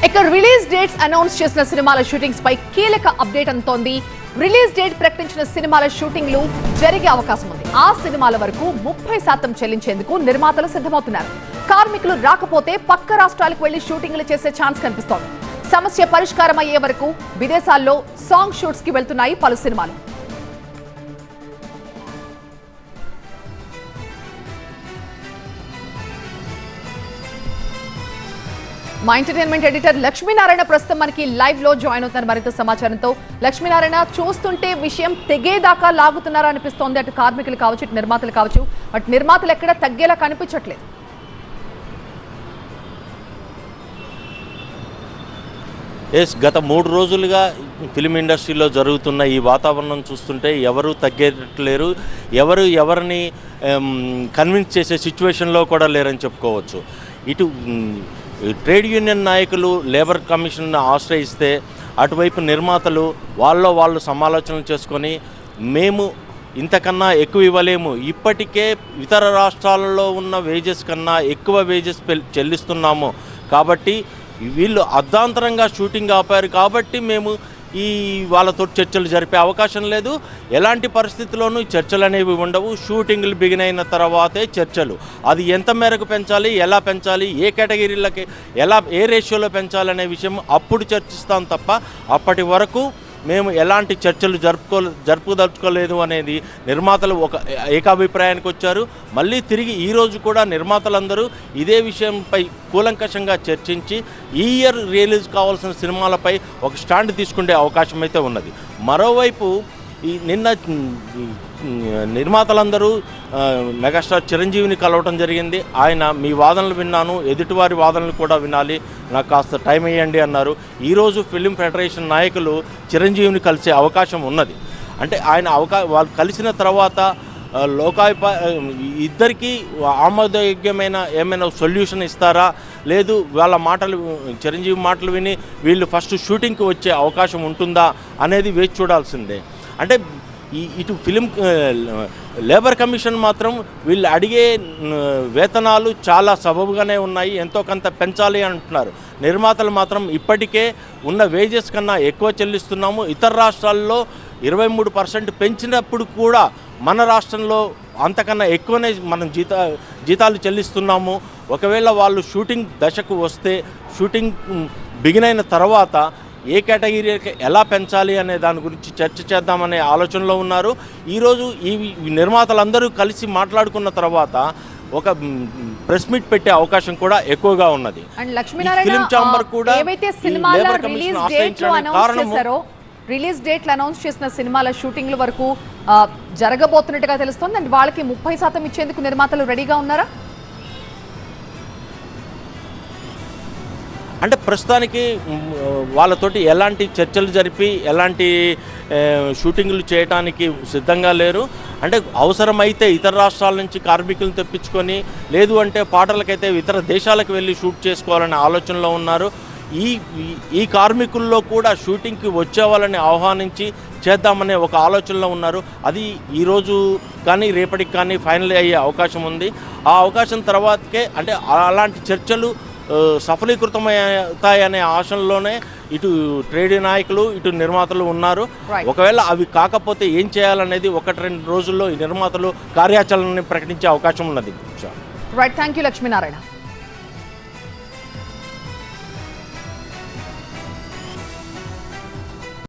ఇక release dates announce చేసిన సినిమాల షూటింగ్స్ పై కీలక అప్డేట్ అంతోంది. రిలీజ్ డేట్ ప్రకటించిన సినిమాల షూటింగ్లు జరిగే అవకాశం ఉంది. ఆ సినిమాల వరకు 30% చెల్లించేందుకు నిర్మాతలు సిద్ధమవుతున్నారు. కార్మికులు రాకపోతే పక్క రాష్ట్రాలకు వెళ్లి షూటింగ్లు చేసే ఛాన్స్ కనిపిస్తోంది. సమస్య పరిష్కారం అయ్యే వరకు విదేశాల్లో సాంగ్ షూట్స్ కి వెళ్తున్నాయి పలు సినిమాలు. మా ఎంటర్టైన్మెంట్ ఎడిటర్ లక్ష్మీనారాయణ ప్రస్తుతం మనకి లైవ్ లో జాయిన్ అవుతున్నారు మరింత సమాచారంతో. లక్ష్మీనారాయణ, చూస్తుంటే విషయం తెగేదాకా లాగుతున్నారా అనిపిస్తోంది. అటు కార్మికులు కావచ్చు, ఇటు నిర్మాతలు కావచ్చు. బట్ నిర్మాతలు ఎక్కడ తగ్గేలా కనిపించట్లేదు. గత 3 రోజులుగా ఫిలిం ఇండస్ట్రీలో జరుగుతున్న ఈ వాతావరణం చూస్తుంటే ఎవరు తగ్గేట్లేరు, ఎవరిని కన్విన్స్ చేసే సిచ్యువేషన్లో కూడా లేరని చెప్పుకోవచ్చు. ఇటు ట్రేడ్ యూనియన్ నాయకులు లేబర్ కమిషన్ ఆశ్రయిస్తే అటువైపు నిర్మాతలు వాళ్ళు సమాలోచనలు చేసుకొని మేము ఇంతకన్నా ఎక్కువ ఇవ్వలేము, ఇప్పటికే ఇతర రాష్ట్రాలలో ఉన్న వేజెస్ కన్నా ఎక్కువ వేజెస్ చెల్లిస్తున్నాము, కాబట్టి వీళ్ళు అర్ధాంతరంగా షూటింగ్ ఆపారు కాబట్టి మేము వాళ్ళతో చర్చలు జరిపే అవకాశం లేదు, ఎలాంటి పరిస్థితుల్లోనూ చర్చలు అనేవి ఉండవు, షూటింగ్లు బిగిన్ అయిన తర్వాతే చర్చలు. అది ఎంత మేరకు పెంచాలి, ఎలా పెంచాలి, ఏ కేటగిరీలకి ఏ రేషియోలో పెంచాలనే విషయం అప్పుడు చర్చిస్తాం తప్ప అప్పటి వరకు మేము ఎలాంటి చర్చలు జరుపుదలుచుకోలేదు అనేది నిర్మాతలు ఒక ఏకాభిప్రాయానికి వచ్చారు. మళ్ళీ తిరిగి ఈరోజు కూడా నిర్మాతలందరూ ఇదే విషయంపై కూలంకషంగా చర్చించి ఈ ఇయర్ రిలీజ్ కావాల్సిన సినిమాలపై ఒక స్టాండ్ తీసుకునే అవకాశం అయితే ఉన్నది. మరోవైపు నిన్న నిర్మాతలందరూ మెగాస్టార్ చిరంజీవిని కలవటం జరిగింది. ఆయన మీ వాదనలు విన్నాను, ఎదుటివారి వాదనలు కూడా వినాలి, నాకు కాస్త టైం ఇవ్వండి అన్నారు. ఈరోజు ఫిలిం ఫెడరేషన్ నాయకులు చిరంజీవిని కలిసే అవకాశం ఉన్నది. అంటే వాళ్ళు కలిసిన తర్వాత ఇద్దరికీ ఆమోదయోగ్యమైన ఏమైనా సొల్యూషన్ ఇస్తారా, లేదు వాళ్ళ చిరంజీవి మాటలు విని వీళ్ళు ఫస్ట్ షూటింగ్కి వచ్చే అవకాశం ఉంటుందా అనేది వేచి చూడాల్సిందే. అంటే ఇటు ఫిలిం లేబర్ కమిషన్ మాత్రం వీళ్ళు అడిగే వేతనాలు చాలా సబబుగానే ఉన్నాయి, ఎంతో కొంత పెంచాలి అంటున్నారు. నిర్మాతలు మాత్రం ఇప్పటికే ఉన్న వేజెస్ కన్నా ఎక్కువ చెల్లిస్తున్నాము, ఇతర రాష్ట్రాల్లో 23% పెంచినప్పుడు కూడా మన రాష్ట్రంలో అంతకన్నా ఎక్కువనే మనం జీతాలు చెల్లిస్తున్నాము. ఒకవేళ వాళ్ళు షూటింగ్ దశకు వస్తే షూటింగ్ బిగిన్ అయిన తర్వాత ఏ కేటగిరీకి ఎలా పెంచాలి అనే దాని గురించి చర్చ చేద్దామనే ఆలోచనలో ఉన్నారు. ఈరోజు ఈ నిర్మాతలందరూ కలిసి మాట్లాడుకున్న తర్వాత ఒక ప్రెస్ మీట్ పెట్టే అవకాశం కూడా ఎక్కువగా ఉన్నది. ఫిలిం ఛాంబర్ కూడా రిలీజ్ డేట్లు అనౌన్స్ చేసిన సినిమాల షూటింగ్ల వరకు జరగబోతున్నట్టుగా తెలుస్తోంది. అండ్ వాళ్ళకి 30% ఇచ్చేందుకు నిర్మాతలు రెడీగా ఉన్నారా? అంటే ప్రస్తుతానికి వాళ్ళతోటి ఎలాంటి చర్చలు జరిపి ఎలాంటి షూటింగ్లు చేయడానికి సిద్ధంగా లేరు. అంటే అవసరమైతే ఇతర రాష్ట్రాల నుంచి కార్మికులను తెప్పించుకొని, లేదు అంటే పాటలకైతే ఇతర దేశాలకు వెళ్ళి షూట్ చేసుకోవాలనే ఆలోచనలో ఉన్నారు. ఈ కార్మికుల్లో కూడా షూటింగ్కి వచ్చే వాళ్ళని ఆహ్వానించి చేద్దామనే ఒక ఆలోచనలో ఉన్నారు. అది ఈరోజు కానీ రేపటికి కానీ ఫైనల్ అయ్యే అవకాశం ఉంది. ఆ అవకాశం తర్వాతకే అంటే అలాంటి చర్చలు సఫలీకృతమవుతాయనే ఆశల్లోనే ఇటు ట్రేడ్ నాయకులు ఇటు నిర్మాతలు ఉన్నారు. ఒకవేళ అవి కాకపోతే ఏం చేయాలనేది 1-2 రోజుల్లో ఈ నిర్మాతలు కార్యాచరణని ప్రకటించే అవకాశం ఉన్నది. Right, thank you Lakshminarayana.